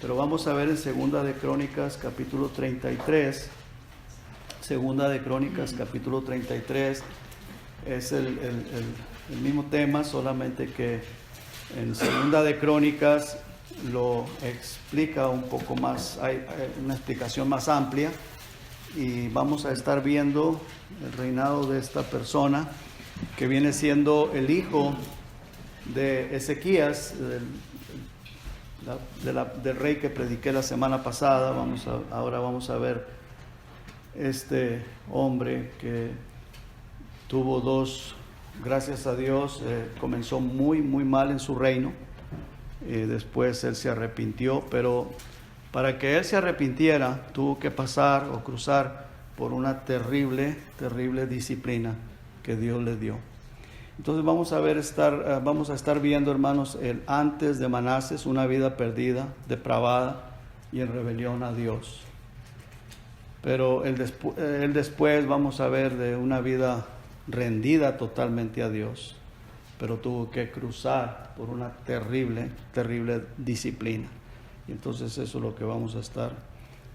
pero vamos a ver en Segunda de Crónicas capítulo 33. Segunda de Crónicas capítulo 33 es el mismo tema, solamente que en Segunda de Crónicas lo explica un poco más, hay una explicación más amplia, y vamos a estar viendo el reinado de esta persona que viene siendo el hijo de Ezequías, del rey que prediqué la semana pasada. Ahora vamos a ver este hombre que tuvo gracias a Dios, comenzó muy mal en su reino, después él se arrepintió, pero para que él se arrepintiera tuvo que pasar o cruzar por una terrible disciplina que Dios le dio. Entonces vamos a estar viendo, hermanos, el antes de Manasés, una vida perdida, depravada y en rebelión a Dios. Pero el después vamos a ver de una vida rendida totalmente a Dios, pero tuvo que cruzar por una terrible disciplina. Y entonces eso es lo que vamos a estar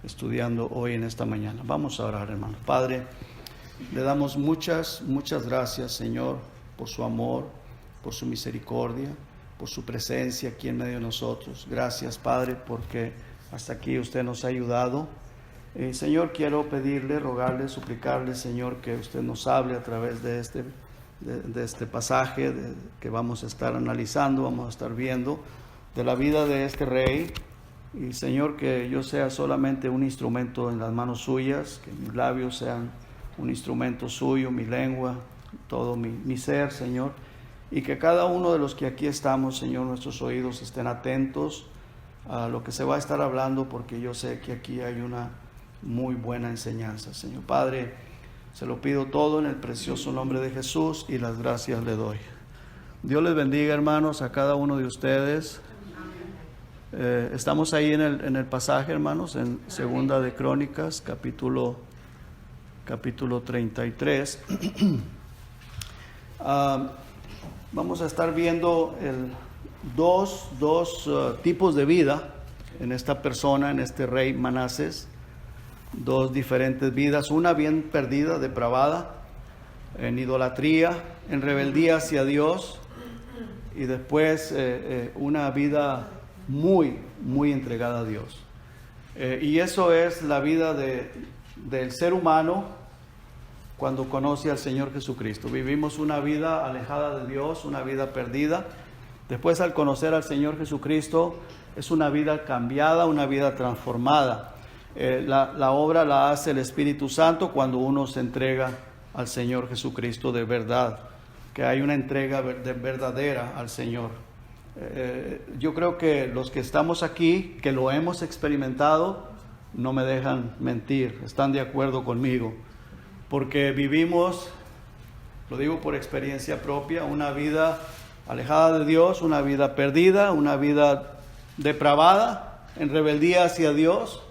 estudiando hoy en esta mañana. Vamos a orar, hermanos. Padre, le damos muchas gracias, Señor, por su amor, por su misericordia, por su presencia aquí en medio de nosotros. Gracias, Padre, porque hasta aquí usted nos ha ayudado. Señor, quiero pedirle, rogarle, suplicarle, Señor, que usted nos hable a través de este pasaje que vamos a estar analizando, vamos a estar viendo de la vida de este rey. Y Señor, que yo sea solamente un instrumento en las manos suyas, que mis labios sean un instrumento suyo, mi lengua, todo mi ser, Señor, y que cada uno de los que aquí estamos, Señor, nuestros oídos estén atentos a lo que se va a estar hablando, porque yo sé que aquí hay una muy buena enseñanza, Señor. Padre, se lo pido todo en el precioso nombre de Jesús y las gracias le doy. Dios les bendiga, hermanos, a cada uno de ustedes. Estamos ahí en el pasaje, hermanos, en Segunda de Crónicas, capítulo 33. Vamos a estar viendo dos tipos de vida en esta persona, en este rey Manasés. Dos diferentes vidas, una bien perdida, depravada, en idolatría, en rebeldía hacia Dios, y después una vida muy entregada a Dios. Y eso es la vida del ser humano cuando conoce al Señor Jesucristo. Vivimos una vida alejada de Dios, una vida perdida. Después, al conocer al Señor Jesucristo, es una vida cambiada, una vida transformada. La obra la hace el Espíritu Santo cuando uno se entrega al Señor Jesucristo de verdad, que hay una entrega verdadera al Señor. Yo creo que los que estamos aquí, que lo hemos experimentado, no me dejan mentir, están de acuerdo conmigo, porque vivimos, lo digo por experiencia propia, una vida alejada de Dios, una vida perdida, una vida depravada, en rebeldía hacia Dios,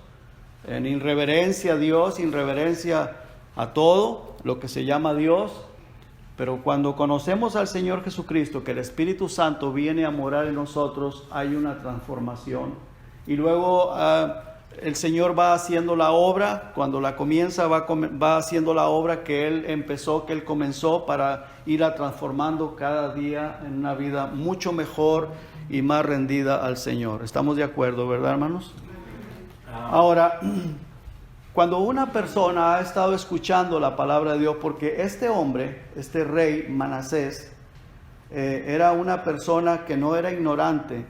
en irreverencia a Dios, irreverencia a todo lo que se llama Dios. Pero cuando conocemos al Señor Jesucristo, que el Espíritu Santo viene a morar en nosotros, hay una transformación. Y luego el Señor va haciendo la obra, cuando la comienza, va haciendo la obra que Él empezó, que Él comenzó, para ir transformando cada día en una vida mucho mejor y más rendida al Señor. ¿Estamos de acuerdo, verdad, hermanos? Ahora, cuando una persona ha estado escuchando la palabra de Dios, porque este hombre, este rey Manasés, era una persona que no era ignorante,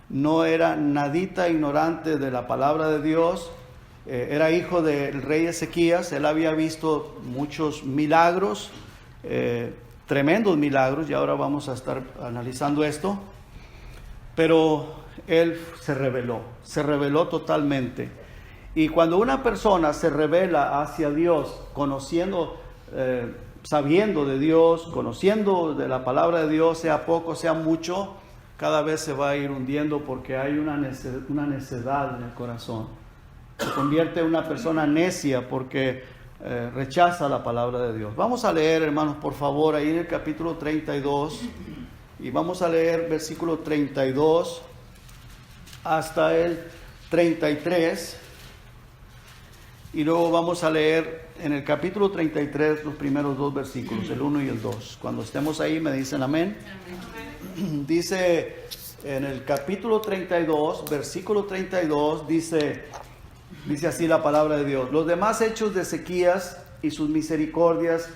no era nadita ignorante de la palabra de Dios, era hijo del rey Ezequías. Él había visto muchos milagros, tremendos milagros, y ahora vamos a estar analizando esto, pero él se rebeló totalmente. Y cuando una persona se rebela hacia Dios, conociendo, sabiendo de Dios, conociendo de la palabra de Dios, sea poco, sea mucho, cada vez se va a ir hundiendo, porque hay una necedad en el corazón. Se convierte en una persona necia porque rechaza la palabra de Dios. Vamos a leer, hermanos, por favor, ahí en el capítulo 32, y vamos a leer versículo 32 hasta el 33 y luego vamos a leer en el capítulo 33 los primeros dos versículos, el 1 y el 2. Cuando estemos ahí me dicen amén. Amén. Dice en el capítulo 32, versículo 32, dice así la palabra de Dios: los demás hechos de Ezequías y sus misericordias,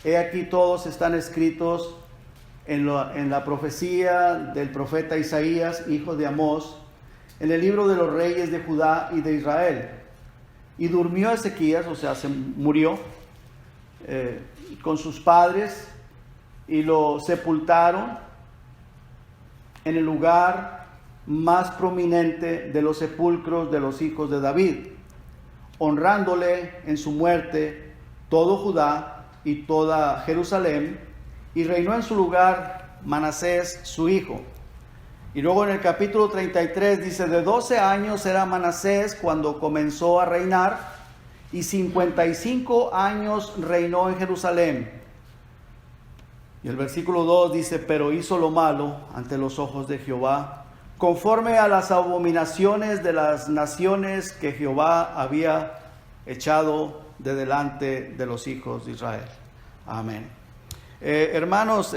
he aquí todos están escritos en la profecía del profeta Isaías, hijo de Amós, en el libro de los reyes de Judá y de Israel. Y durmió Ezequías, o sea, se murió con sus padres, y lo sepultaron en el lugar más prominente de los sepulcros de los hijos de David, honrándole en su muerte todo Judá y toda Jerusalén, y reinó en su lugar Manasés su hijo. Y luego en el capítulo 33 dice: de 12 años era Manasés cuando comenzó a reinar, y 55 años reinó en Jerusalén. Y el versículo 2 dice: pero hizo lo malo ante los ojos de Jehová, conforme a las abominaciones de las naciones que Jehová había echado de delante de los hijos de Israel. Amén. Hermanos,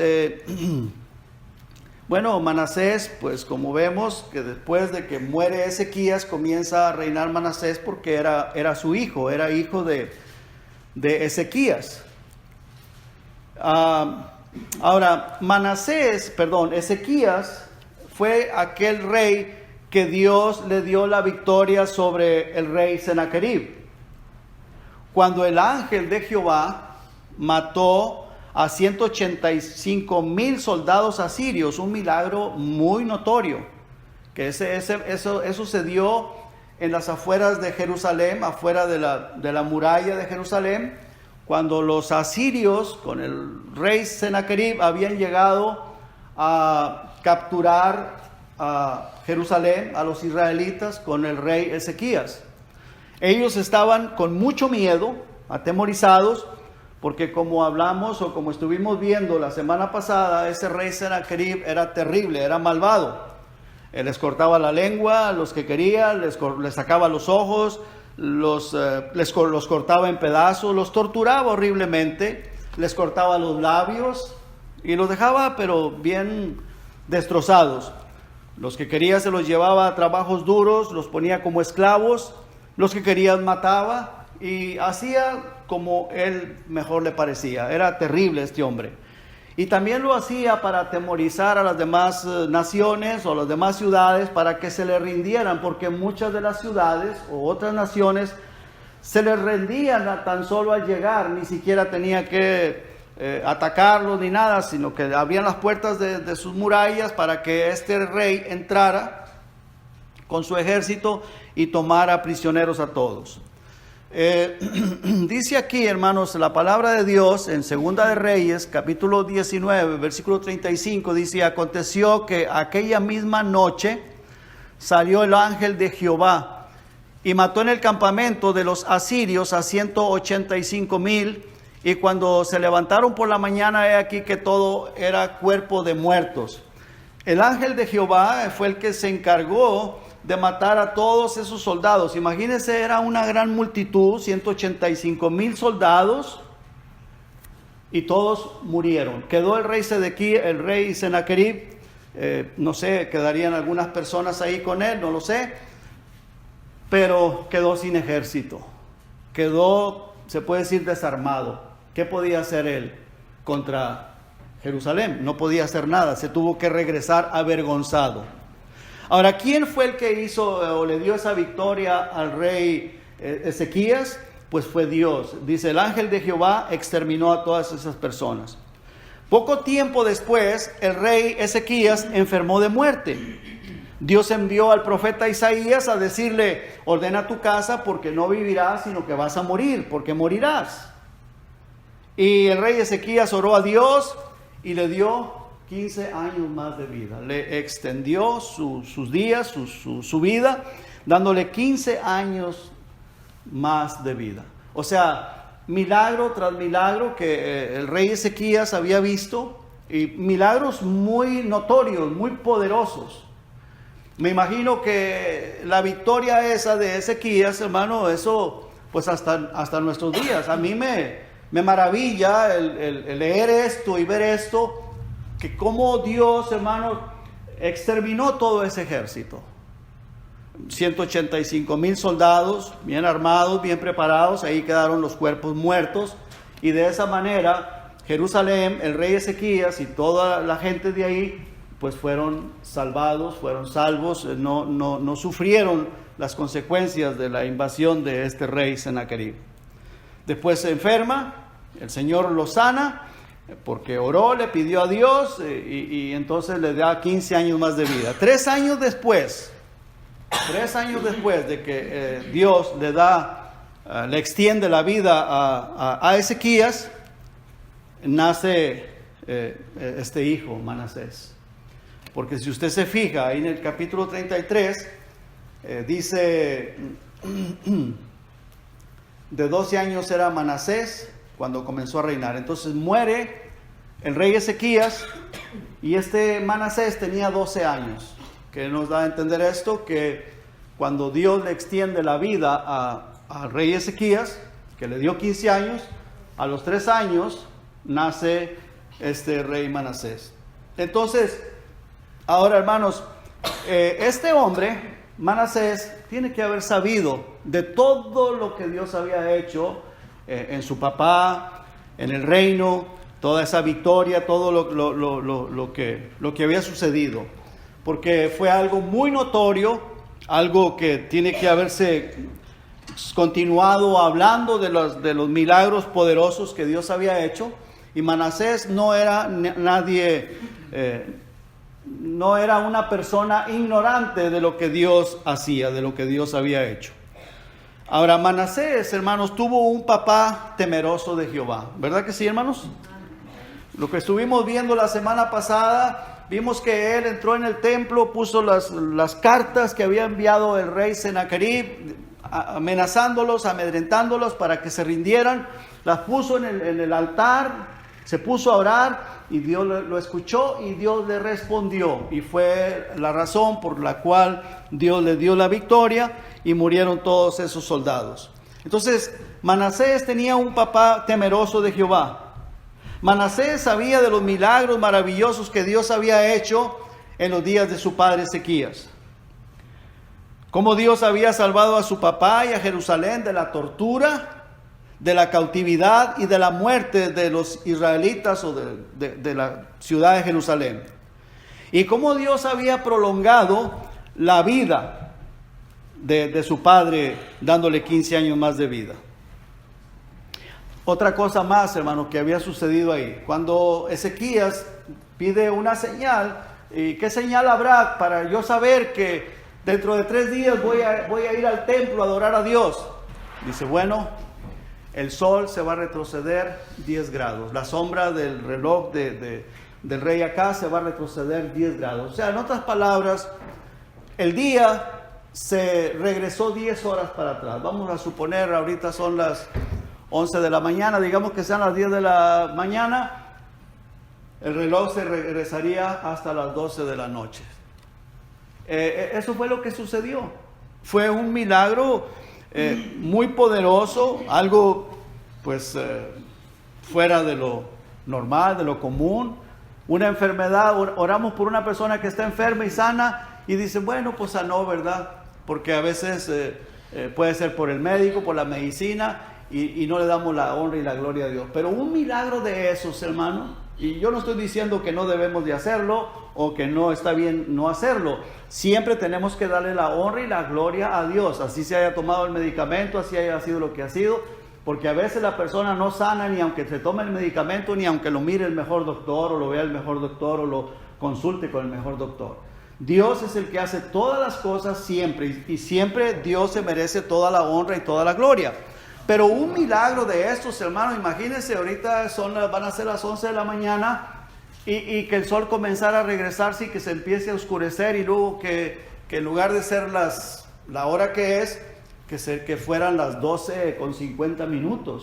bueno, Manasés, pues como vemos que después de que muere Ezequías comienza a reinar Manasés, porque era su hijo, era hijo de Ezequías. Ahora, Ezequías fue aquel rey que Dios le dio la victoria sobre el rey Sennacherib, cuando el ángel de Jehová mató a 185,000 soldados asirios, un milagro muy notorio, que eso sucedió en las afueras de Jerusalén, afuera de la muralla de Jerusalén, cuando los asirios con el rey Sennacherib habían llegado a capturar a Jerusalén, a los israelitas, con el rey Ezequías. Ellos estaban con mucho miedo, atemorizados, porque como hablamos o como estuvimos viendo la semana pasada, ese rey Sennacherib era terrible, era malvado. Él les cortaba la lengua a los que quería, les sacaba los ojos, los cortaba en pedazos, los torturaba horriblemente, les cortaba los labios y los dejaba pero bien destrozados. Los que quería se los llevaba a trabajos duros, los ponía como esclavos, los que querían mataba, y hacía como él mejor le parecía. Era terrible este hombre. Y también lo hacía para atemorizar a las demás naciones o las demás ciudades para que se le rindieran, porque muchas de las ciudades o otras naciones se les rendían tan solo al llegar, ni siquiera tenía que atacarlos ni nada, sino que abrían las puertas de sus murallas para que este rey entrara con su ejército y tomara prisioneros a todos. Dice aquí, hermanos, la palabra de Dios en Segunda de Reyes, capítulo 19, versículo 35, dice: aconteció que aquella misma noche salió el ángel de Jehová y mató en el campamento de los asirios a 185,000, y cuando se levantaron por la mañana, he aquí que todo era cuerpo de muertos. El ángel de Jehová fue el que se encargó de matar a todos esos soldados. Imagínense, era una gran multitud, 185,000 soldados, y todos murieron. Quedó el rey Sennacherib, no sé, quedarían algunas personas ahí con él, no lo sé, pero quedó sin ejército, quedó, se puede decir, desarmado. ¿Qué podía hacer él contra Jerusalén? No podía hacer nada, se tuvo que regresar avergonzado. Ahora, ¿quién fue el que hizo o le dio esa victoria al rey Ezequías? Pues fue Dios. Dice: el ángel de Jehová exterminó a todas esas personas. Poco tiempo después, el rey Ezequías enfermó de muerte. Dios envió al profeta Isaías a decirle: ordena tu casa, porque no vivirás, sino que vas a morir, porque morirás. Y el rey Ezequías oró a Dios y le dio 15 años más de vida. Le extendió sus días, su vida, dándole 15 años más de vida. O sea, milagro tras milagro que el rey Ezequías había visto, y milagros muy notorios, muy poderosos. Me imagino que la victoria esa de Ezequías, hermano, eso pues hasta nuestros días. A mí me maravilla el leer esto y ver esto, que cómo Dios, hermano, exterminó todo ese ejército. 185,000 soldados, bien armados, bien preparados, ahí quedaron los cuerpos muertos, y de esa manera Jerusalén, el rey Ezequías y toda la gente de ahí, pues fueron salvados, fueron salvos, no sufrieron las consecuencias de la invasión de este rey Sennacherib. Después se enferma, el Señor lo sana, porque oró, le pidió a Dios, y entonces le da 15 años más de vida. 3 años después de que Dios le extiende la vida a Ezequías, nace este hijo, Manasés. Porque si usted se fija, ahí en el capítulo 33, dice, de 12 años era Manasés cuando comenzó a reinar. Entonces muere el rey Ezequías, y este Manasés tenía 12 años. Que nos da a entender esto, que cuando Dios le extiende la vida al rey Ezequías, que le dio 15 años, a los 3 años nace este rey Manasés. Entonces, ahora, hermanos, este hombre, Manasés, tiene que haber sabido de todo lo que Dios había hecho en su papá, en el reino, toda esa victoria, todo lo que había sucedido. Porque fue algo muy notorio, algo que tiene que haberse continuado hablando de los milagros poderosos que Dios había hecho. Y Manasés no era nadie, no era una persona ignorante de lo que Dios hacía, de lo que Dios había hecho. Ahora, Manasés, hermanos, tuvo un papá temeroso de Jehová. ¿Verdad que sí, hermanos? Lo que estuvimos viendo la semana pasada, vimos que él entró en el templo, puso las cartas que había enviado el rey Sennacherib, amenazándolos, amedrentándolos para que se rindieran. Las puso en el altar, se puso a orar, y Dios lo escuchó y Dios le respondió. Y fue la razón por la cual Dios le dio la victoria y murieron todos esos soldados. Entonces, Manasés tenía un papá temeroso de Jehová. Manasés sabía de los milagros maravillosos que Dios había hecho en los días de su padre Ezequías. Cómo Dios había salvado a su papá y a Jerusalén de la tortura, de la cautividad y de la muerte de los israelitas o de la ciudad de Jerusalén. Y cómo Dios había prolongado la vida de su padre, dándole 15 años más de vida. Otra cosa más, hermano, que había sucedido ahí. Cuando Ezequías pide una señal, ¿y qué señal habrá para yo saber que dentro de 3 días voy a ir al templo a adorar a Dios? Dice, bueno, el sol se va a retroceder 10 grados. La sombra del reloj del rey acá se va a retroceder 10 grados. O sea, en otras palabras, el día se regresó 10 horas para atrás. Vamos a suponer, ahorita son las 11 de la mañana, digamos que sean las 10 de la mañana, el reloj se regresaría hasta las 12 de la noche. Eso fue lo que sucedió. Fue un milagro muy poderoso, algo pues fuera de lo normal, de lo común. Una enfermedad, oramos por una persona que está enferma y sana, y dice, bueno, pues sanó, ¿verdad? Porque a veces puede ser por el médico, por la medicina, y no le damos la honra y la gloria a Dios. Pero un milagro de esos, hermano, y yo no estoy diciendo que no debemos de hacerlo o que no está bien no hacerlo. Siempre tenemos que darle la honra y la gloria a Dios, así se haya tomado el medicamento, así haya sido lo que ha sido, porque a veces la persona no sana ni aunque se tome el medicamento, ni aunque lo mire el mejor doctor o lo vea el mejor doctor o lo consulte con el mejor doctor. Dios es el que hace todas las cosas siempre, y siempre Dios se merece toda la honra y toda la gloria. Pero un milagro de estos, hermanos, imagínense, ahorita van a ser las 11 de la mañana y que el sol comenzara a regresarse y que se empiece a oscurecer, y luego que en lugar de ser la hora que es, que fueran las 12:50.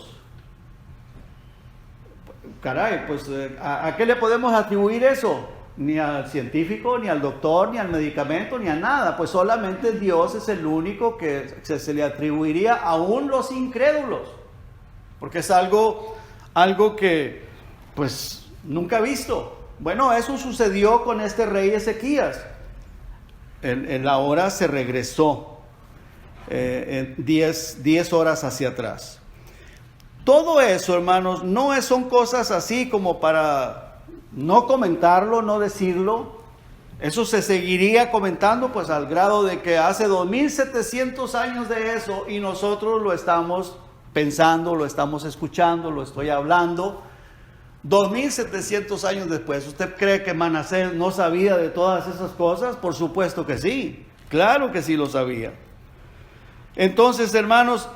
Caray, pues ¿a qué le podemos atribuir eso? ni al científico, ni al doctor, ni al medicamento, ni a nada. Pues solamente Dios es el único que se le atribuiría aún los incrédulos. Porque es algo que pues nunca visto. Bueno, eso sucedió con este rey Ezequías. En la hora se regresó 10 horas hacia atrás. Todo eso, hermanos, no son cosas así como para no comentarlo, no decirlo. Eso se seguiría comentando pues al grado de que hace 2700 años de eso y nosotros lo estamos pensando, lo estamos escuchando, lo estoy hablando. 2700 años después, ¿usted cree que Manasés no sabía de todas esas cosas? Por supuesto que sí, claro que sí lo sabía. Entonces, hermanos,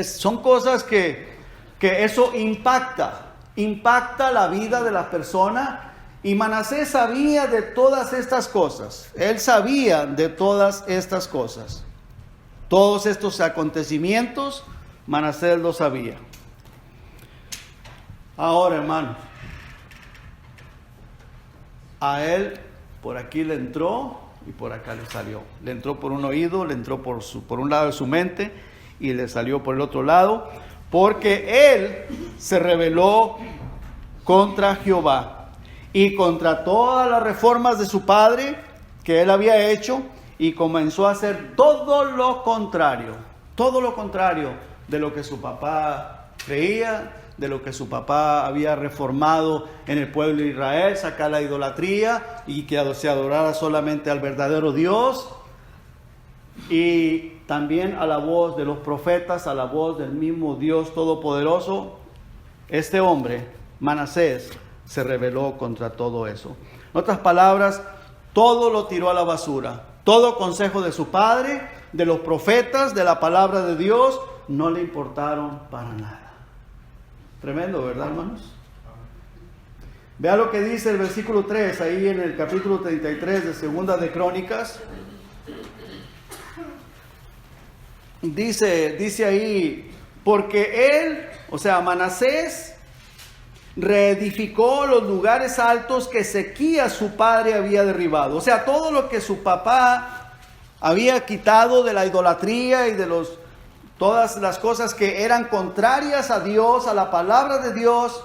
son cosas que eso impacta la vida de la persona. Y Manasés sabía de todas estas cosas. Él sabía de todas estas cosas. Todos estos acontecimientos, Manasés lo sabía. Ahora, hermanos, a él por aquí le entró y por acá le salió. Le entró por un oído, le entró por un lado de su mente y le salió por el otro lado, porque él se rebeló contra Jehová y contra todas las reformas de su padre que él había hecho, y comenzó a hacer todo lo contrario de lo que su papá creía, de lo que su papá había reformado en el pueblo de Israel, sacar la idolatría y que se adorara solamente al verdadero Dios. Y también a la voz de los profetas, a la voz del mismo Dios Todopoderoso, este hombre, Manasés, se rebeló contra todo eso. En otras palabras, todo lo tiró a la basura. Todo consejo de su padre, de los profetas, de la palabra de Dios, no le importaron para nada. Tremendo, ¿verdad, hermanos? Vea lo que dice el versículo 3, ahí en el capítulo 33 de Segunda de Crónicas. Dice ahí, porque él, o sea, Manasés, reedificó los lugares altos que Ezequías su padre había derribado. O sea, todo lo que su papá había quitado de la idolatría y de todas las cosas que eran contrarias a Dios, a la palabra de Dios,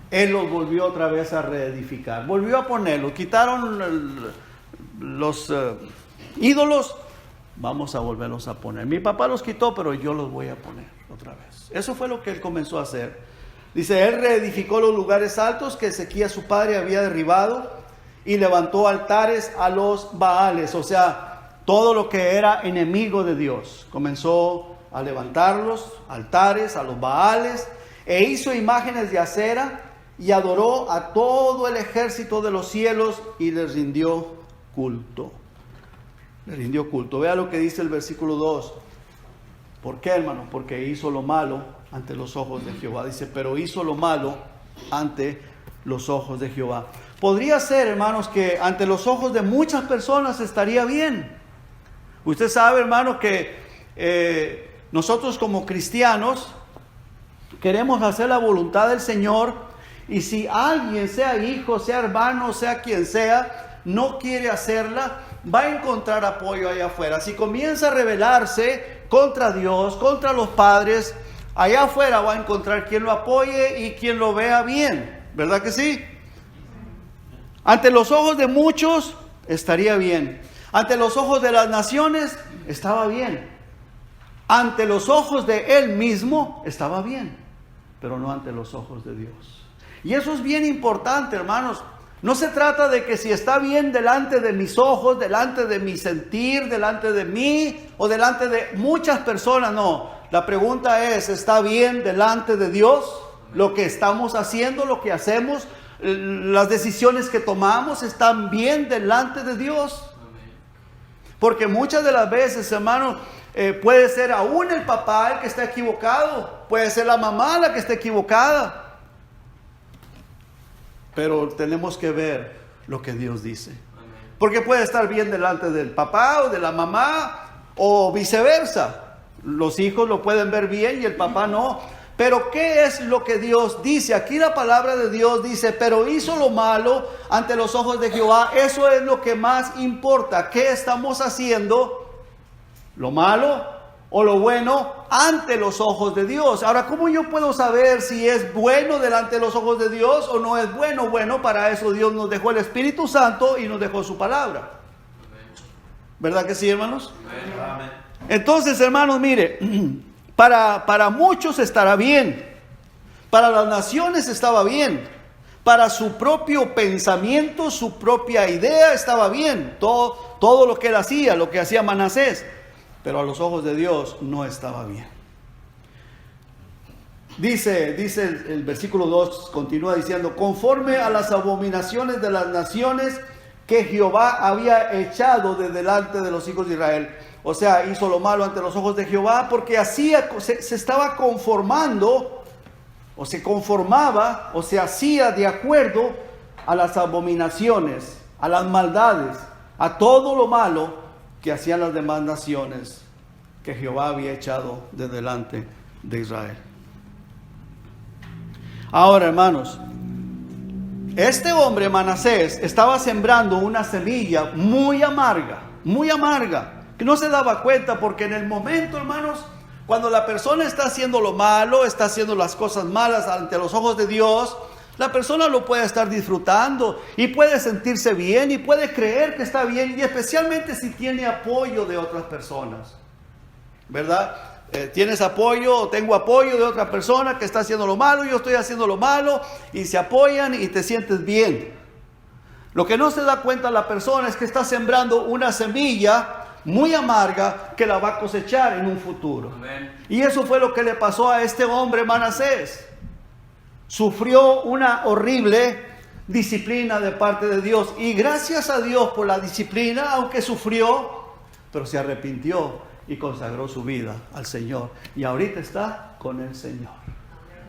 él los volvió otra vez a reedificar. Volvió a ponerlos. Quitaron los ídolos, vamos a volverlos a poner. Mi papá los quitó, pero yo los voy a poner otra vez. Eso fue lo que él comenzó a hacer. Dice, él reedificó los lugares altos que Ezequías su padre había derribado y levantó altares a los Baales. O sea, todo lo que era enemigo de Dios. Comenzó a levantarlos, altares a los Baales, e hizo imágenes de acera y adoró a todo el ejército de los cielos y les rindió culto. Le rindió culto. Vea lo que dice el versículo 2. ¿Por qué, hermano? Porque hizo lo malo ante los ojos de Jehová. Dice, pero hizo lo malo ante los ojos de Jehová. Podría ser, hermanos, que ante los ojos de muchas personas estaría bien. Usted sabe, hermano, que nosotros como cristianos queremos hacer la voluntad del Señor, y si alguien, sea hijo, sea hermano, sea quien sea, no quiere hacerla, va a encontrar apoyo allá afuera. Si comienza a rebelarse contra Dios, contra los padres, allá afuera va a encontrar quien lo apoye y quien lo vea bien. ¿Verdad que sí? Ante los ojos de muchos estaría bien. Ante los ojos de las naciones estaba bien. Ante los ojos de él mismo estaba bien, pero no ante los ojos de Dios. Y eso es bien importante, hermanos. No se trata de que si está bien delante de mis ojos, delante de mi sentir, delante de mí o delante de muchas personas. No, la pregunta es, ¿está bien delante de Dios lo que estamos haciendo, lo que hacemos? Las decisiones que tomamos están bien delante de Dios. Porque muchas de las veces, hermanos, puede ser aún el papá el que está equivocado, puede ser la mamá la que está equivocada. Pero tenemos que ver lo que Dios dice. Porque puede estar bien delante del papá o de la mamá o viceversa. Los hijos lo pueden ver bien y el papá no. Pero ¿qué es lo que Dios dice? Aquí la palabra de Dios dice, pero hizo lo malo ante los ojos de Jehová. Eso es lo que más importa. ¿Qué estamos haciendo? ¿Lo malo o lo bueno ante los ojos de Dios? Ahora, ¿cómo yo puedo saber si es bueno delante de los ojos de Dios o no es bueno? Bueno, para eso Dios nos dejó el Espíritu Santo y nos dejó su palabra. ¿Verdad que sí, hermanos? Amén. Entonces, hermanos, mire, para muchos estará bien, para las naciones estaba bien, para su propio pensamiento, su propia idea estaba bien, todo lo que él hacía, lo que hacía Manasés, pero a los ojos de Dios no estaba bien. Dice el versículo 2, continúa diciendo, conforme a las abominaciones de las naciones que Jehová había echado de delante de los hijos de Israel. O sea, hizo lo malo ante los ojos de Jehová porque se estaba conformando, o se conformaba, o se hacía de acuerdo a las abominaciones, a las maldades, a todo lo malo que hacían las demás naciones que Jehová había echado de delante de Israel. Ahora, hermanos, este hombre Manasés estaba sembrando una semilla muy amarga, que no se daba cuenta, porque en el momento, hermanos, cuando la persona está haciendo lo malo, está haciendo las cosas malas ante los ojos de Dios, la persona lo puede estar disfrutando y puede sentirse bien y puede creer que está bien, y especialmente si tiene apoyo de otras personas, ¿verdad? Tienes apoyo, o tengo apoyo de otra persona que está haciendo lo malo, yo estoy haciendo lo malo, y se apoyan y te sientes bien. Lo que no se da cuenta la persona es que está sembrando una semilla muy amarga que la va a cosechar en un futuro. Amén. Y eso fue lo que le pasó a este hombre Manasés. Sufrió una horrible disciplina de parte de Dios, y gracias a Dios por la disciplina, aunque sufrió, pero se arrepintió y consagró su vida al Señor, y ahorita está con el Señor.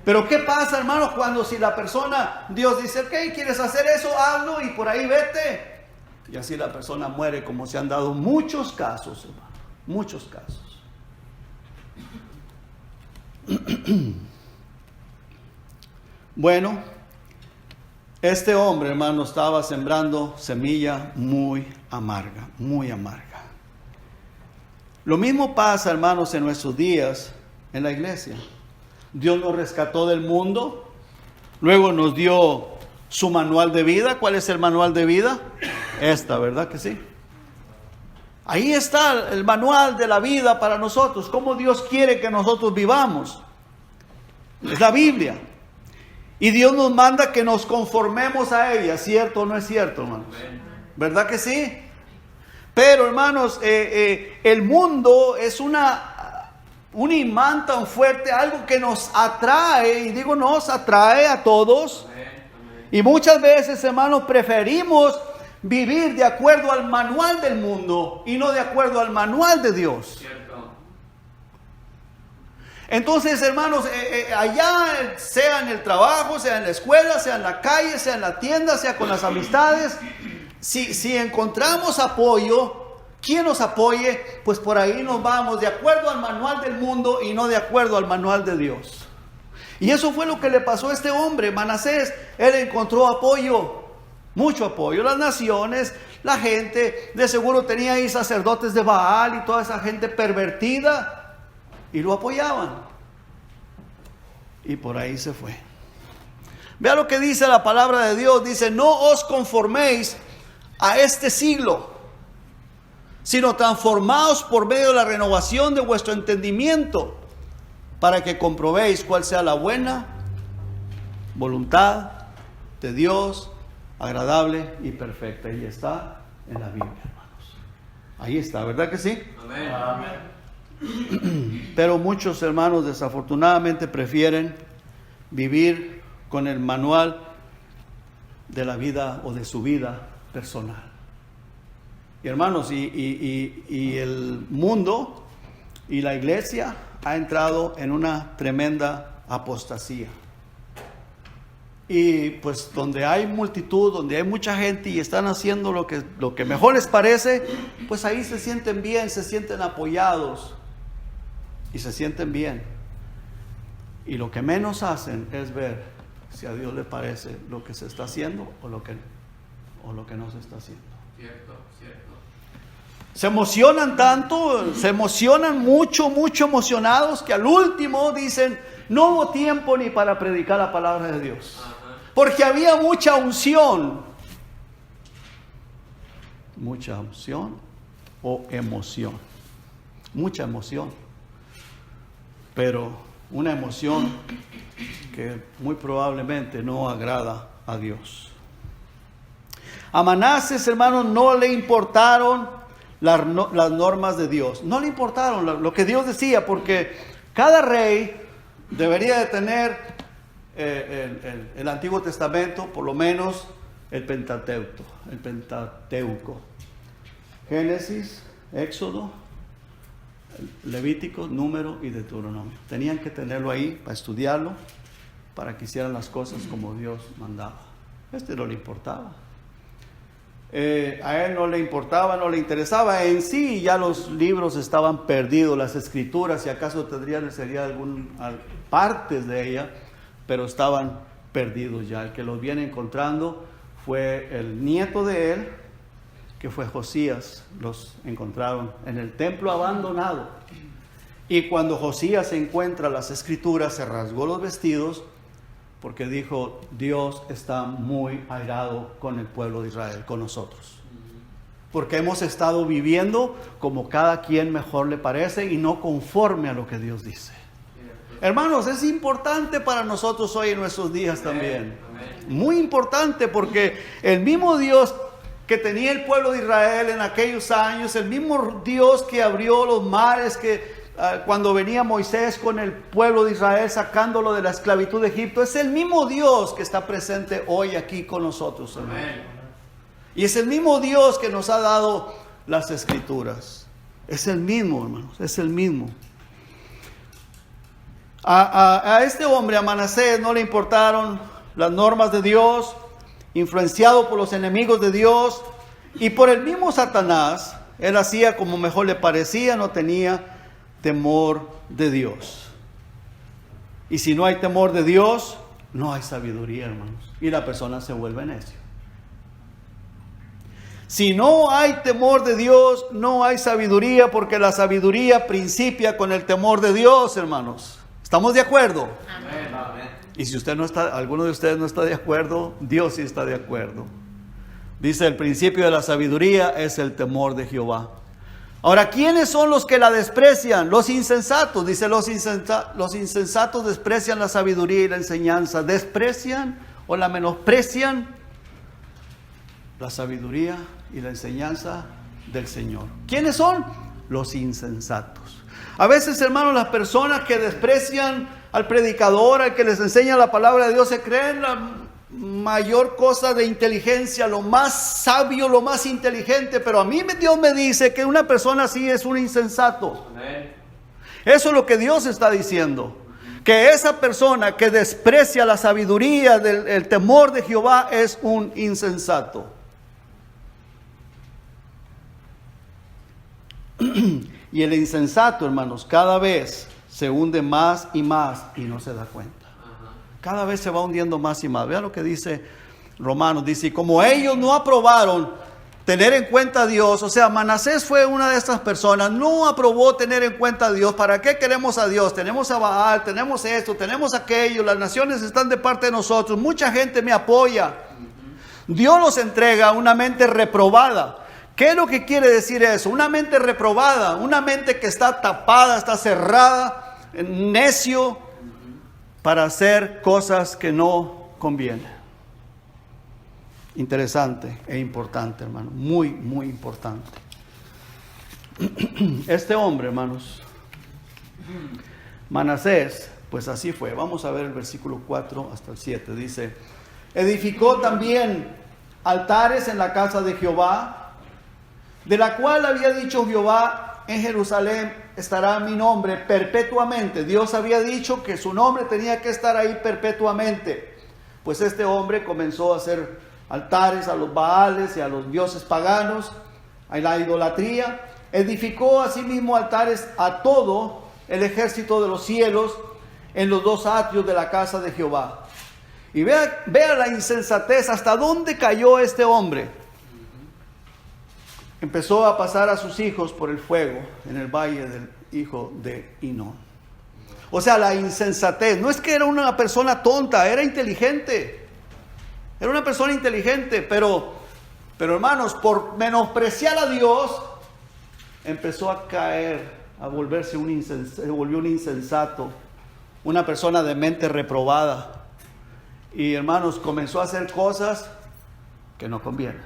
Pero ¿qué pasa, hermanos, cuando si la persona, Dios dice, ok, ¿quieres hacer eso? Hazlo y por ahí vete? Y así la persona muere, como se han dado muchos casos, hermano, muchos casos. Bueno, este hombre, hermano, estaba sembrando semilla muy amarga, muy amarga. Lo mismo pasa, hermanos, en nuestros días en la iglesia. Dios nos rescató del mundo, luego nos dio su manual de vida. ¿Cuál es el manual de vida? Esta, ¿verdad que sí? Ahí está el manual de la vida para nosotros, cómo Dios quiere que nosotros vivamos. Es la Biblia. Y Dios nos manda que nos conformemos a ella, ¿cierto o no es cierto, hermanos? ¿Verdad que sí? Pero, hermanos, el mundo es un imán tan fuerte, algo que nos atrae, y digo nos atrae a todos. Y muchas veces, hermanos, preferimos vivir de acuerdo al manual del mundo y no de acuerdo al manual de Dios. Entonces, hermanos, allá, sea en el trabajo, sea en la escuela, sea en la calle, sea en la tienda, sea con las amistades, si encontramos apoyo, ¿quién nos apoye? Pues por ahí nos vamos, de acuerdo al manual del mundo y no de acuerdo al manual de Dios. Y eso fue lo que le pasó a este hombre, Manasés. Él encontró apoyo, mucho apoyo. Las naciones, la gente, de seguro tenía ahí sacerdotes de Baal y toda esa gente pervertida, y lo apoyaban. Y por ahí se fue. Vea lo que dice la palabra de Dios. Dice, no os conforméis a este siglo, sino transformaos por medio de la renovación de vuestro entendimiento, para que comprobéis cuál sea la buena voluntad de Dios, agradable y perfecta. Y está en la Biblia, hermanos. Ahí está, ¿verdad que sí? Amén. Amén. Pero muchos hermanos desafortunadamente prefieren vivir con el manual de la vida o de su vida personal. Y hermanos, y el mundo y la iglesia ha entrado en una tremenda apostasía. Y pues donde hay multitud, donde hay mucha gente y están haciendo lo que mejor les parece, pues ahí se sienten bien, se sienten apoyados y se sienten bien. Y lo que menos hacen es ver si a Dios le parece lo que se está haciendo o lo que no se está haciendo. Cierto, cierto. Se emocionan tanto, se emocionan mucho emocionados, que al último dicen, no hubo tiempo ni para predicar la palabra de Dios. Ajá. Porque había mucha unción. Mucha unción o emoción. Mucha emoción. Pero una emoción que muy probablemente no agrada a Dios. A Manases, hermanos, no le importaron las normas de Dios. No le importaron lo que Dios decía, porque cada rey debería de tener el Antiguo Testamento, por lo menos el Pentateuco. Génesis, Éxodo, Levítico, Número y Deuteronomio. Tenían que tenerlo ahí para estudiarlo, para que hicieran las cosas como Dios mandaba. No le importaba. A él no le importaba, no le interesaba. En sí ya los libros estaban perdidos, las escrituras, si acaso sería partes de ella, pero estaban perdidos ya. El que los viene encontrando fue el nieto de él, que fue Josías. Los encontraron en el templo abandonado. Y cuando Josías encuentra las escrituras, se rasgó los vestidos, porque dijo, Dios está muy airado con el pueblo de Israel, con nosotros. Porque hemos estado viviendo como cada quien mejor le parece y no conforme a lo que Dios dice. Hermanos, es importante para nosotros hoy en nuestros días también. Muy importante, porque el mismo Dios que tenía el pueblo de Israel en aquellos años, el mismo Dios que abrió los mares, cuando venía Moisés con el pueblo de Israel sacándolo de la esclavitud de Egipto, es el mismo Dios que está presente hoy aquí con nosotros, hermano. Y es el mismo Dios que nos ha dado las escrituras. Es el mismo, hermanos, es el mismo. A este hombre, a Manasés, no le importaron las normas de Dios, influenciado por los enemigos de Dios y por el mismo Satanás. Él hacía como mejor le parecía, no tenía temor de Dios. Y si no hay temor de Dios, no hay sabiduría, hermanos, y la persona se vuelve necio. Si no hay temor de Dios, no hay sabiduría, porque la sabiduría principia con el temor de Dios, hermanos. ¿Estamos de acuerdo? Amén. Amén. Y si alguno de ustedes no está de acuerdo, Dios sí está de acuerdo. Dice, el principio de la sabiduría es el temor de Jehová. Ahora, ¿quiénes son los que la desprecian? Los insensatos. Dice, los insensatos desprecian la sabiduría y la enseñanza. ¿Desprecian o la menosprecian? La sabiduría y la enseñanza del Señor. ¿Quiénes son? Los insensatos. A veces, hermanos, las personas que desprecian al predicador, al que les enseña la palabra de Dios, se creen la mayor cosa de inteligencia, lo más sabio, lo más inteligente, pero a mí Dios me dice que una persona así es un insensato. Amén. Eso es lo que Dios está diciendo, que esa persona que desprecia la sabiduría, el temor de Jehová, es un insensato. Y el insensato, hermanos, cada vez se hunde más y más y no se da cuenta. Cada vez se va hundiendo más y más. Vean lo que dice Romanos. Dice, y como ellos no aprobaron tener en cuenta a Dios, o sea, Manasés fue una de estas personas, no aprobó tener en cuenta a Dios. ¿Para qué queremos a Dios? Tenemos a Baal, tenemos esto, tenemos aquello, las naciones están de parte de nosotros, mucha gente me apoya. Dios nos entrega una mente reprobada. ¿Qué es lo que quiere decir eso? Una mente reprobada, una mente que está tapada, está cerrada, necio, para hacer cosas que no convienen. Interesante e importante, hermano, muy, muy importante. Este hombre, hermanos, Manasés, pues así fue. Vamos a ver el versículo 4 hasta el 7. Dice, edificó también altares en la casa de Jehová, de la cual había dicho Jehová, en Jerusalén estará mi nombre perpetuamente. Dios había dicho que su nombre tenía que estar ahí perpetuamente. Pues este hombre comenzó a hacer altares a los Baales y a los dioses paganos, a la idolatría. Edificó asimismo altares a todo el ejército de los cielos en los dos atrios de la casa de Jehová. Y vea la insensatez, hasta dónde cayó este hombre. Empezó a pasar a sus hijos por el fuego en el valle del hijo de Hinnom. O sea, la insensatez. No es que era una persona tonta, era inteligente. Era una persona inteligente, pero hermanos, por menospreciar a Dios, empezó a caer, a volverse se volvió un insensato, una persona de mente reprobada. Y hermanos, comenzó a hacer cosas que no convienen.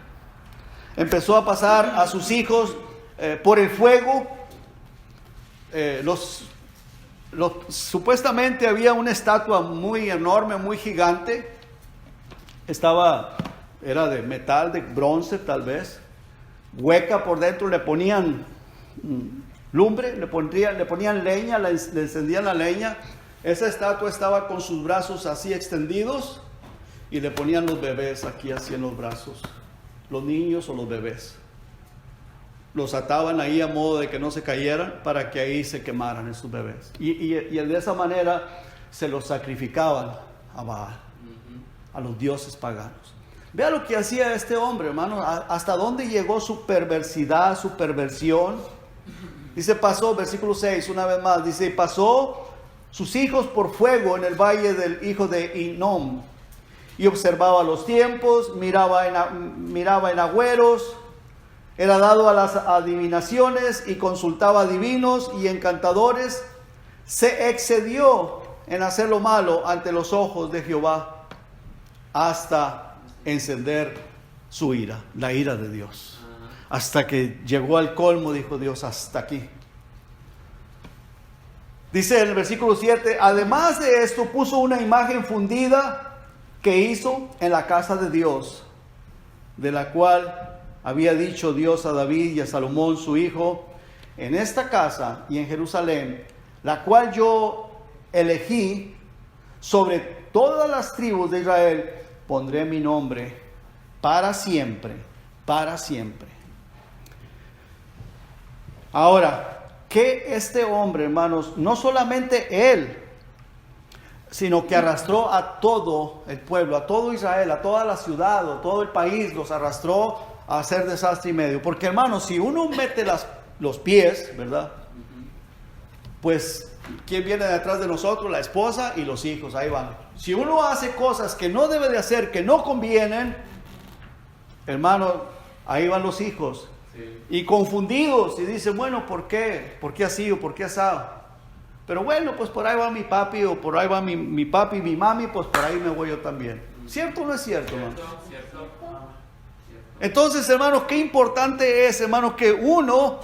Empezó a pasar a sus hijos por el fuego. Supuestamente había una estatua muy enorme, muy gigante. Era de metal, de bronce tal vez. Hueca por dentro, le ponían lumbre, le ponían leña, le encendían la leña. Esa estatua estaba con sus brazos así extendidos y le ponían los bebés aquí así en los brazos. Los niños o los bebés. Los ataban ahí a modo de que no se cayeran para que ahí se quemaran esos bebés. Y de esa manera se los sacrificaban a Baal, a los dioses paganos. Vea lo que hacía este hombre, hermano, hasta dónde llegó su perversidad, su perversión. Dice, pasó, versículo 6, una vez más, dice, pasó sus hijos por fuego en el valle del hijo de Hinnom, y observaba los tiempos, miraba en agüeros, era dado a las adivinaciones y consultaba a divinos y encantadores. Se excedió en hacer lo malo ante los ojos de Jehová hasta encender su ira, la ira de Dios. Hasta que llegó al colmo, dijo Dios, hasta aquí. Dice en el versículo 7, además de esto puso una imagen fundida que hizo en la casa de Dios, de la cual había dicho Dios a David y a Salomón su hijo, en esta casa y en Jerusalén, la cual yo elegí sobre todas las tribus de Israel, pondré mi nombre para siempre, para siempre. Ahora, que este hombre, hermanos, no solamente él, sino que arrastró a todo el pueblo, a todo Israel, a toda la ciudad, a todo el país, los arrastró a hacer desastre y medio. Porque, hermanos, si uno mete los pies, ¿verdad? Pues, ¿quién viene detrás de nosotros? La esposa y los hijos, ahí van. Si uno hace cosas que no debe de hacer, que no convienen, hermano, ahí van los hijos. Sí. Y confundidos, y dicen, bueno, ¿por qué? ¿Por qué así o por qué asado? Pero bueno, pues por ahí va mi papi, o por ahí va mi papi y mi mami, pues por ahí me voy yo también. ¿Cierto o no es cierto, hermano? Cierto. Entonces, hermanos, qué importante es, hermanos, que uno,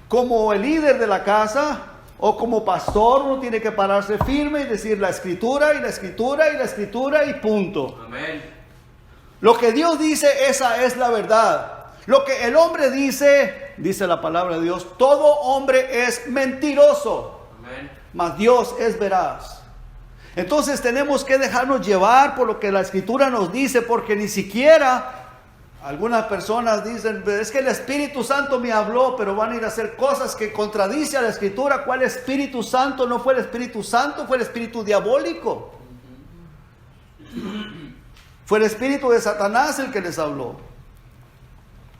como el líder de la casa, o como pastor, uno tiene que pararse firme y decir la escritura, y la escritura, y la escritura, y punto. Amén. Lo que Dios dice, esa es la verdad. Lo que el hombre dice, dice la palabra de Dios, todo hombre es mentiroso. Amén. Mas Dios es veraz. Entonces tenemos que dejarnos llevar por lo que la escritura nos dice, porque ni siquiera algunas personas dicen, es que el Espíritu Santo me habló, pero van a ir a hacer cosas que contradicen a la escritura. ¿Cuál Espíritu Santo? No fue el Espíritu Santo, fue el espíritu diabólico. Fue el espíritu de Satanás el que les habló.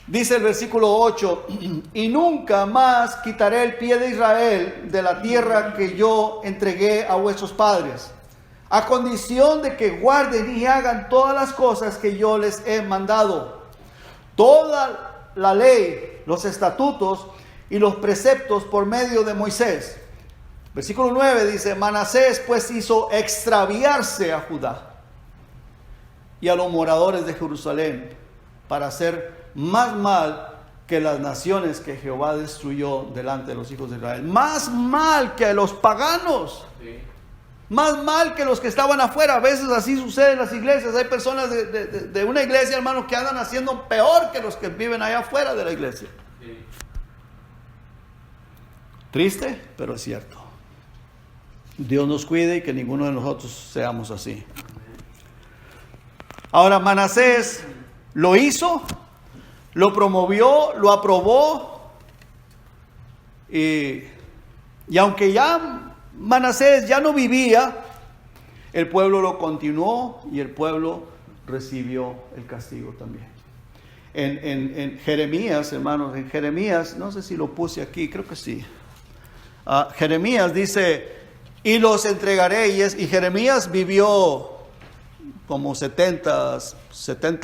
Dice el versículo 8, y nunca más quitaré el pie de Israel de la tierra que yo entregué a vuestros padres, a condición de que guarden y hagan todas las cosas que yo les he mandado. Toda la ley, los estatutos y los preceptos por medio de Moisés. Versículo 9 dice, Manasés pues hizo extraviarse a Judá y a los moradores de Jerusalén para hacer más mal que las naciones que Jehová destruyó delante de los hijos de Israel. Más mal que a los paganos. Sí. Más mal que los que estaban afuera. A veces así sucede en las iglesias. Hay personas de una iglesia, hermanos, que andan haciendo peor que los que viven allá afuera de la iglesia. Sí. Triste, pero es cierto. Dios nos cuide y que ninguno de nosotros seamos así. Ahora, Manasés lo hizo, lo promovió, lo aprobó, y aunque ya Manasés ya no vivía, el pueblo lo continuó y el pueblo recibió el castigo también. En Jeremías, hermanos, en Jeremías, no sé si lo puse aquí, creo que sí. Jeremías dice, y los entregaré, y Jeremías vivió como 70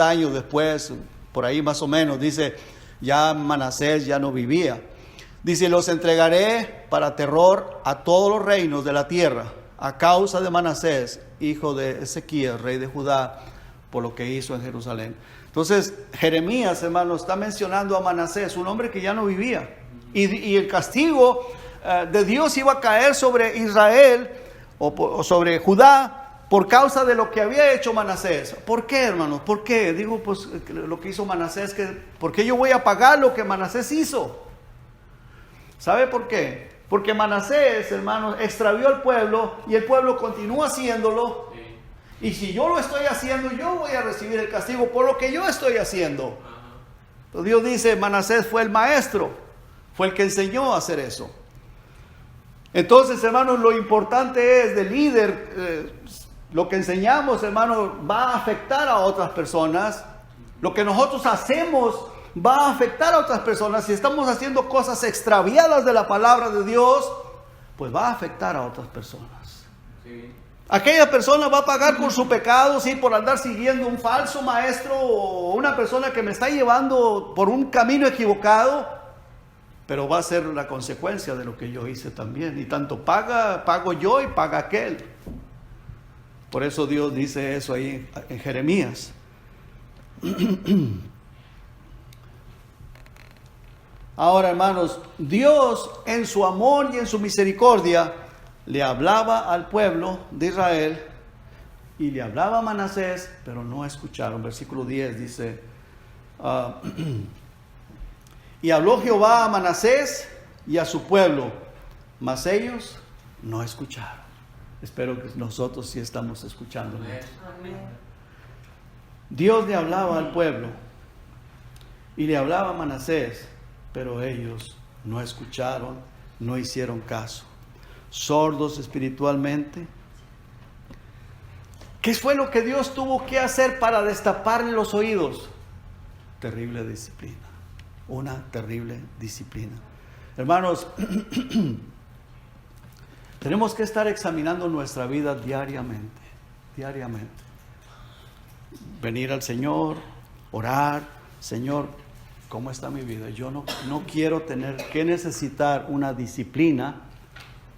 años después, por ahí más o menos, dice, ya Manasés ya no vivía. Dice, los entregaré para terror a todos los reinos de la tierra, a causa de Manasés, hijo de Ezequías, rey de Judá, por lo que hizo en Jerusalén. Entonces, Jeremías, hermano, está mencionando a Manasés, un hombre que ya no vivía. Y el castigo de Dios iba a caer sobre Israel o sobre Judá por causa de lo que había hecho Manasés. ¿Por qué, hermanos? ¿Por qué? Digo, pues lo que hizo Manasés, ¿por qué yo voy a pagar lo que Manasés hizo? ¿Sabe por qué? Porque Manasés, hermanos, extravió al pueblo y el pueblo continúa haciéndolo. Sí. Y si yo lo estoy haciendo, yo voy a recibir el castigo por lo que yo estoy haciendo. Entonces Dios dice, Manasés fue el maestro, fue el que enseñó a hacer eso. Entonces, hermanos, lo importante es del líder, lo que enseñamos, hermanos, va a afectar a otras personas. Lo que nosotros hacemos va a afectar a otras personas. Si estamos haciendo cosas extraviadas de la palabra de Dios, pues va a afectar a otras personas. Sí. Aquella persona va a pagar por su pecado, sí, por andar siguiendo un falso maestro o una persona que me está llevando por un camino equivocado, pero va a ser la consecuencia de lo que yo hice también. Y tanto pago yo y paga aquel. Por eso Dios dice eso ahí en Jeremías. Ahora, hermanos, Dios en su amor y en su misericordia le hablaba al pueblo de Israel y le hablaba a Manasés, pero no escucharon. Versículo 10 dice, y habló Jehová a Manasés y a su pueblo, mas ellos no escucharon. Espero que nosotros sí estamos escuchando. Dios le hablaba al pueblo y le hablaba a Manasés, pero ellos no escucharon, no hicieron caso. Sordos espiritualmente. ¿Qué fue lo que Dios tuvo que hacer para destaparle los oídos? Terrible disciplina. Una terrible disciplina. Hermanos, tenemos que estar examinando nuestra vida diariamente. Venir al Señor, orar, Señor, ¿cómo está mi vida? Yo no quiero tener que necesitar una disciplina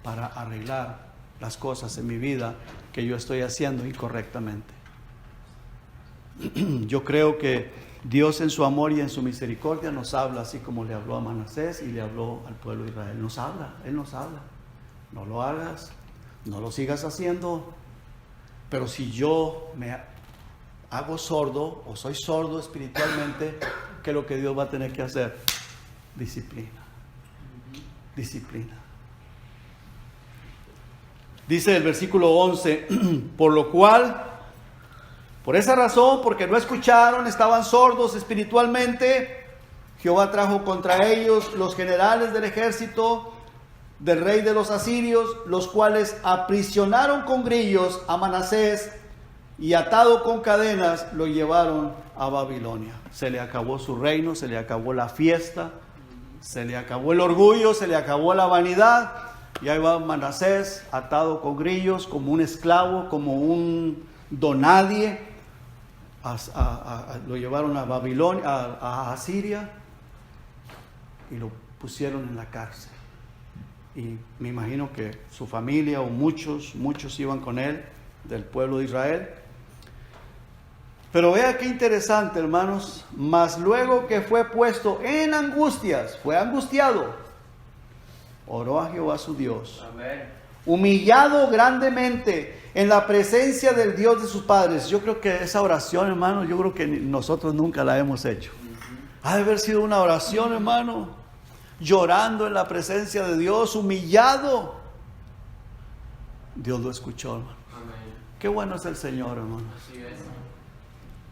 para arreglar las cosas en mi vida que yo estoy haciendo incorrectamente. Yo creo que Dios en su amor y en su misericordia nos habla así como le habló a Manasés y le habló al pueblo de Israel. Él nos habla. No lo hagas, no lo sigas haciendo. Pero si yo me hago sordo o soy sordo espiritualmente, ¿qué es lo que Dios va a tener que hacer? Disciplina. Dice el versículo 11, por esa razón, porque no escucharon, estaban sordos espiritualmente, Jehová trajo contra ellos los generales del ejército del rey de los asirios, los cuales aprisionaron con grillos a Manasés y atado con cadenas lo llevaron a Babilonia. Se le acabó su reino, se le acabó la fiesta, se le acabó el orgullo, se le acabó la vanidad. Y ahí va Manasés atado con grillos, como un esclavo, como un donadie. Lo llevaron a Babilonia, a Asiria, y lo pusieron en la cárcel. Y me imagino que su familia o muchos iban con él, del pueblo de Israel. Pero vea qué interesante, hermanos. Mas luego que fue puesto en angustias, fue angustiado, oró a Jehová su Dios. Amén. Humillado grandemente en la presencia del Dios de sus padres. Yo creo que esa oración, hermano, yo creo que nosotros nunca la hemos hecho. Ha de haber sido una oración, hermano, llorando en la presencia de Dios, humillado. Dios lo escuchó, hermano. Amén. Qué bueno es el Señor, hermano. Así es.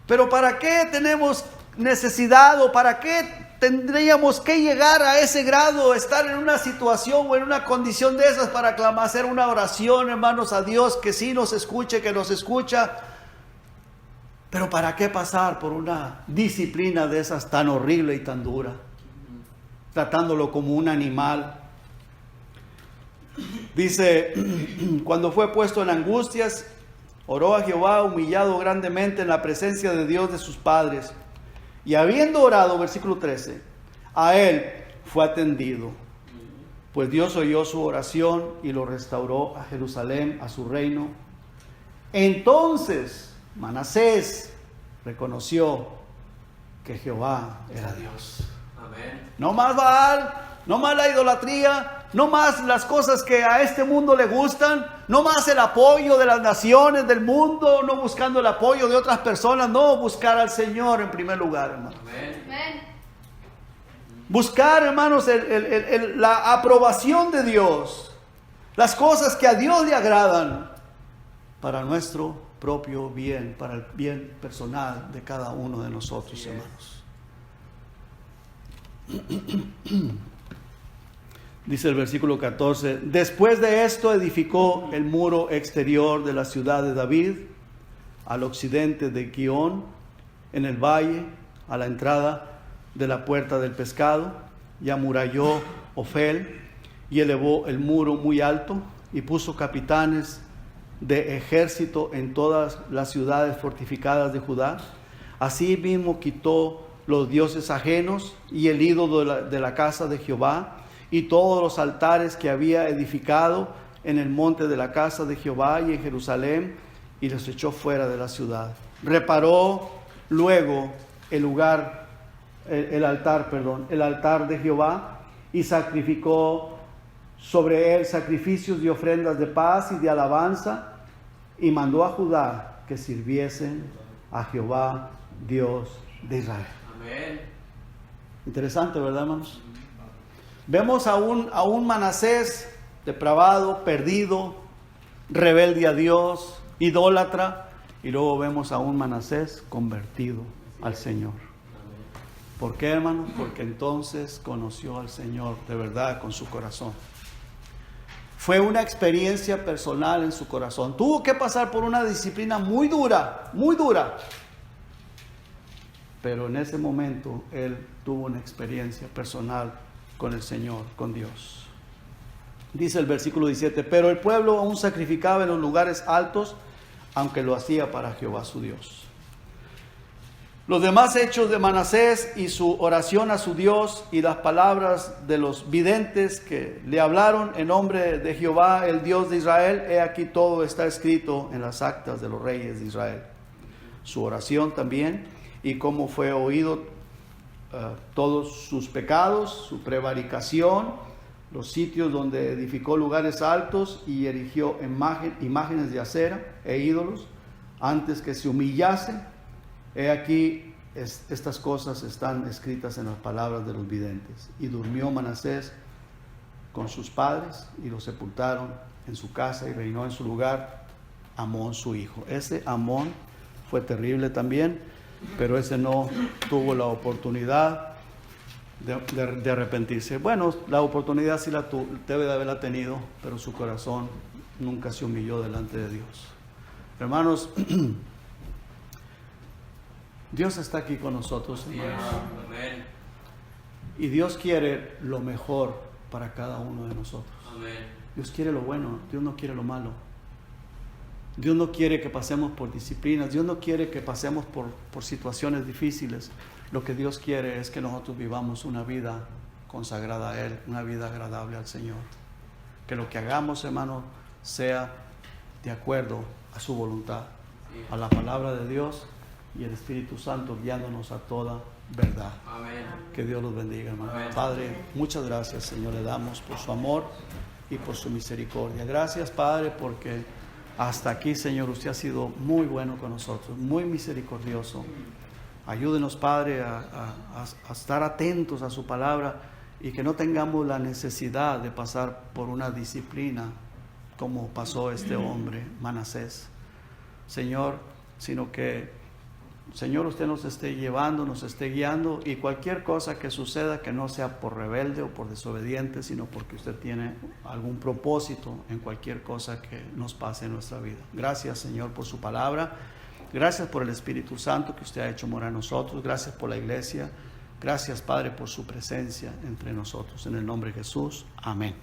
Pero ¿para qué tenemos necesidad o para qué tendríamos que llegar a ese grado, estar en una situación o en una condición de esas para hacer una oración, hermanos, a Dios que sí nos escuche, que nos escucha. Pero ¿para qué pasar por una disciplina de esas tan horrible y tan dura? Tratándolo como un animal. Dice, cuando fue puesto en angustias, oró a Jehová humillado grandemente en la presencia de Dios de sus padres. Y habiendo orado, versículo 13, a él fue atendido. Pues Dios oyó su oración y lo restauró a Jerusalén, a su reino. Entonces Manasés reconoció que Jehová era Dios. Amén. No más Baal, no más la idolatría, no más las cosas que a este mundo le gustan, no más el apoyo de las naciones del mundo, no buscando el apoyo de otras personas, no, buscar al Señor en primer lugar, hermanos. Amén. Amén. Buscar, hermanos, la aprobación de Dios, las cosas que a Dios le agradan para nuestro propio bien, para el bien personal de cada uno de nosotros, hermanos. Dice el versículo 14, después de esto edificó el muro exterior de la ciudad de David, al occidente de Quión, en el valle, a la entrada de la puerta del pescado, y amuralló Ofel, y elevó el muro muy alto, y puso capitanes de ejército en todas las ciudades fortificadas de Judá. Así mismo quitó los dioses ajenos y el ídolo de la casa de Jehová, y todos los altares que había edificado en el monte de la casa de Jehová y en Jerusalén, y los echó fuera de la ciudad. Reparó luego el altar de Jehová, y sacrificó sobre él sacrificios y ofrendas de paz y de alabanza, y mandó a Judá que sirviesen a Jehová, Dios de Israel. Amén. Interesante, ¿verdad, hermanos? Vemos a un Manasés depravado, perdido, rebelde a Dios, idólatra, y luego vemos a un Manasés convertido al Señor. ¿Por qué, hermanos? Porque entonces conoció al Señor de verdad con su corazón. Fue una experiencia personal en su corazón. Tuvo que pasar por una disciplina muy dura, muy dura. Pero en ese momento él tuvo una experiencia personal con el Señor, con Dios. Dice el versículo 17, pero el pueblo aún sacrificaba en los lugares altos, aunque lo hacía para Jehová su Dios. Los demás hechos de Manasés y su oración a su Dios y las palabras de los videntes que le hablaron en nombre de Jehová, el Dios de Israel, he aquí todo está escrito en las actas de los reyes de Israel. Su oración también, y cómo fue oído todos sus pecados, su prevaricación, los sitios donde edificó lugares altos y erigió imágenes de acera e ídolos antes que se humillase. He aquí, estas cosas están escritas en las palabras de los videntes. Y durmió Manasés con sus padres y lo sepultaron en su casa, y reinó en su lugar Amón su hijo. Ese Amón fue terrible también, pero ese no tuvo la oportunidad de arrepentirse. Bueno, la oportunidad sí debe de haberla tenido, pero su corazón nunca se humilló delante de Dios. Hermanos, Dios está aquí con nosotros, hermanos. Amén. Y Dios quiere lo mejor para cada uno de nosotros. Amén. Dios quiere lo bueno, Dios no quiere lo malo. Dios no quiere que pasemos por disciplinas, Dios no quiere que pasemos por situaciones difíciles. Lo que Dios quiere es que nosotros vivamos una vida consagrada a Él, una vida agradable al Señor. Que lo que hagamos, hermano, sea de acuerdo a su voluntad, a la palabra de Dios y el Espíritu Santo guiándonos a toda verdad. Amén. Que Dios los bendiga, hermano. Amén. Padre, muchas gracias, Señor, le damos por su amor y por su misericordia. Gracias, Padre, porque hasta aquí, Señor, usted ha sido muy bueno con nosotros, muy misericordioso. Ayúdenos, Padre, a estar atentos a su palabra y que no tengamos la necesidad de pasar por una disciplina como pasó este hombre, Manasés, Señor, sino que Señor, usted nos esté llevando, nos esté guiando, y cualquier cosa que suceda que no sea por rebelde o por desobediente, sino porque usted tiene algún propósito en cualquier cosa que nos pase en nuestra vida. Gracias, Señor, por su palabra. Gracias por el Espíritu Santo que usted ha hecho morar en nosotros. Gracias por la iglesia. Gracias, Padre, por su presencia entre nosotros. En el nombre de Jesús. Amén.